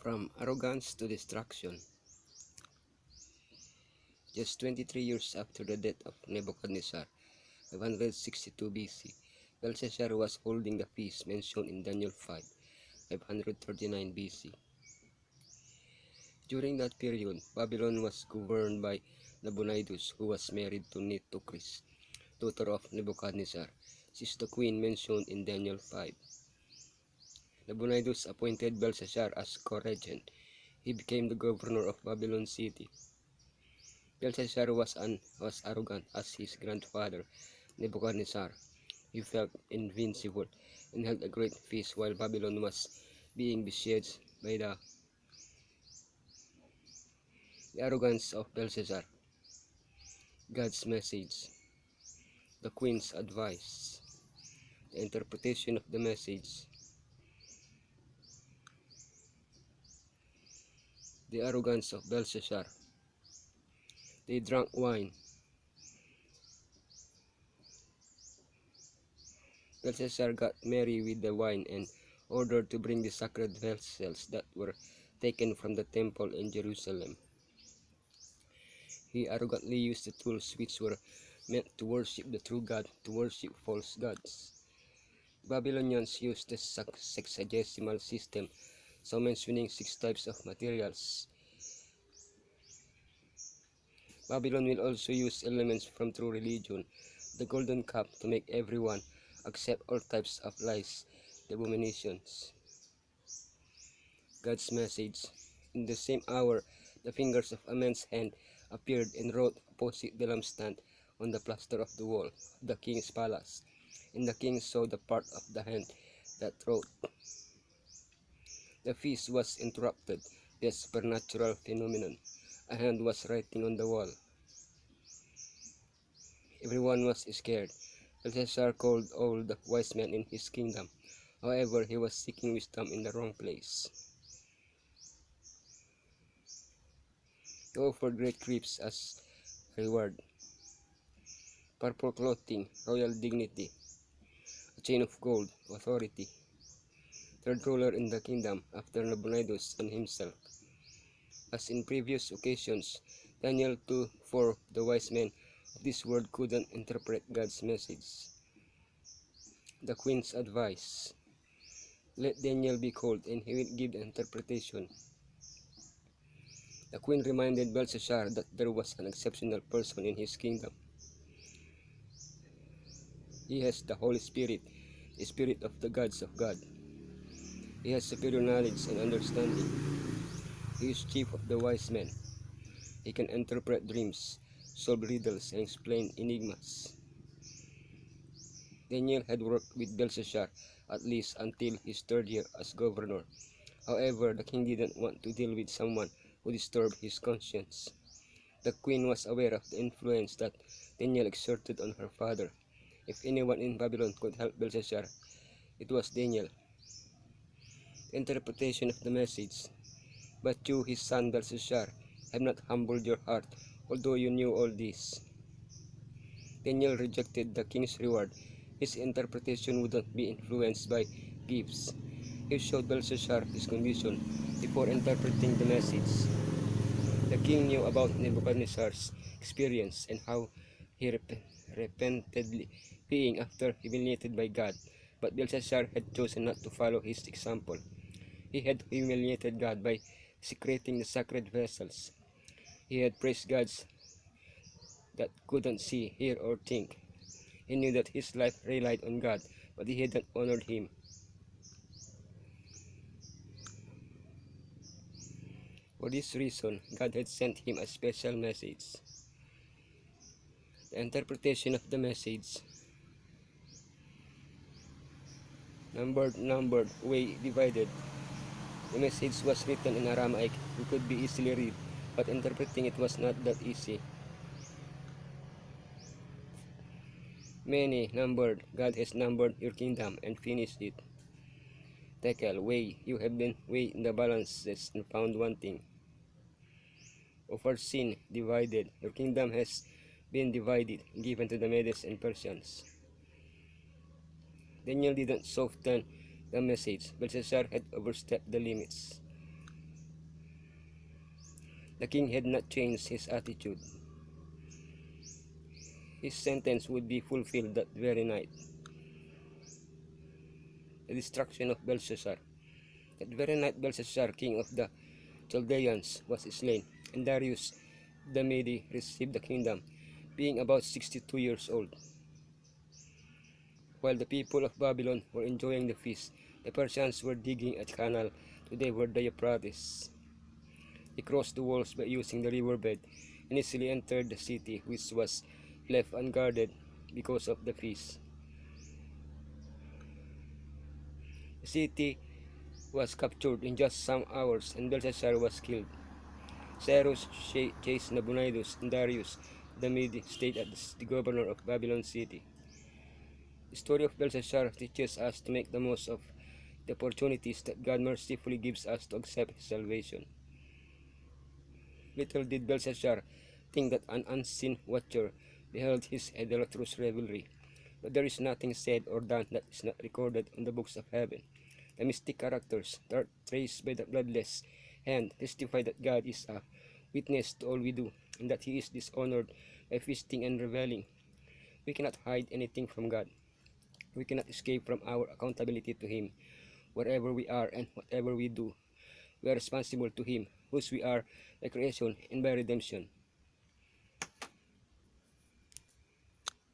From arrogance to destruction. Just 23 years after the death of Nebuchadnezzar, 562 BC, Belshazzar was holding the feast mentioned in Daniel 5, 539 BC. During that period, Babylon was governed by Nabonidus, who was married to Nitocris, daughter of Nebuchadnezzar. She is the queen mentioned in Daniel 5. Nabonidus appointed Belshazzar as co-regent. He became the governor of Babylon city. Belshazzar was arrogant as his grandfather Nebuchadnezzar. He felt invincible and held a great feast while Babylon was being besieged by the arrogance of Belshazzar. God's message, the queen's advice, the interpretation of the message. The arrogance of Belshazzar. They drank wine. Belshazzar got merry with the wine and ordered to bring the sacred vessels that were taken from the temple in Jerusalem. He arrogantly used the tools which were meant to worship the true God to worship false gods. The Babylonians used the sexagesimal system, so mentioning 6 types of materials. Babylon will also use elements from true religion, the golden cup, to make everyone accept all types of lies, the abominations. God's message. In the same hour, the fingers of a man's hand appeared and wrote opposite the lampstand on the plaster of the wall of the king's palace, and the king saw the part of the hand that wrote. The feast was interrupted by a supernatural phenomenon. A hand was writing on the wall. Everyone was scared. Belshazzar called all the wise men in his kingdom. However, he was seeking wisdom in the wrong place. He offered great gifts as reward: purple clothing, royal dignity, a chain of gold, authority, third ruler in the kingdom after Nabonidus and himself. As in previous occasions, Daniel 2:4, the wise men of this world couldn't interpret God's message. The queen's advice. Let Daniel be called and he will give the interpretation. The queen reminded Belshazzar that there was an exceptional person in his kingdom. He has the Holy Spirit, the Spirit of the gods of God. He has superior knowledge and understanding. He is chief of the wise men. He can interpret dreams, solve riddles, and explain enigmas. Daniel had worked with Belshazzar at least until his 3rd year as governor. However, the king didn't want to deal with someone who disturbed his conscience. The queen was aware of the influence that Daniel exerted on her father. If anyone in Babylon could help Belshazzar, it was Daniel. The interpretation of the message. But you, his son Belshazzar, have not humbled your heart, although you knew all this. Daniel rejected the king's reward. His interpretation wouldn't be influenced by gifts. He showed Belshazzar his condition before interpreting the message. The king knew about Nebuchadnezzar's experience and how he repented being after humiliated by God, but Belshazzar had chosen not to follow his example. He had humiliated God by secreting the sacred vessels. He had praised gods that couldn't see, hear, or think. He knew that his life relied on God, but he hadn't honored him. For this reason, God had sent him a special message. The interpretation of the message. Numbered, way, divided. The message was written in Aramaic. It could be easily read, but interpreting it was not that easy. Many, numbered. God has numbered your kingdom and finished it. Tekel, weigh. You have been weighed in the balances and found wanting. Overseen, divided. Your kingdom has been divided, given to the Medes and Persians. Daniel didn't soften the message. Belshazzar had overstepped the limits. The king had not changed his attitude. His sentence would be fulfilled that very night. The destruction of Belshazzar. That very night Belshazzar, king of the Chaldeans, was slain, and Darius the Mede received the kingdom, being about 62 years old. While the people of Babylon were enjoying the feast, the Persians were digging a canal to divert the Euphrates. They crossed the walls by using the riverbed and easily entered the city, which was left unguarded because of the feast. The city was captured in just some hours, and Belshazzar was killed. Cyrus chased Nabonidus, and Darius the Mede stayed as the governor of Babylon city. The story of Belshazzar teaches us to make the most of the opportunities that God mercifully gives us to accept his salvation. Little did Belshazzar think that an unseen watcher beheld his idolatrous revelry, but there is nothing said or done that is not recorded in the books of heaven. The mystic characters that are traced by the bloodless hand testify that God is a witness to all we do, and that he is dishonored by feasting and reveling. We cannot hide anything from God. We cannot escape from our accountability to him. Wherever we are and whatever we do, we are responsible to him, whose we are by creation and by redemption.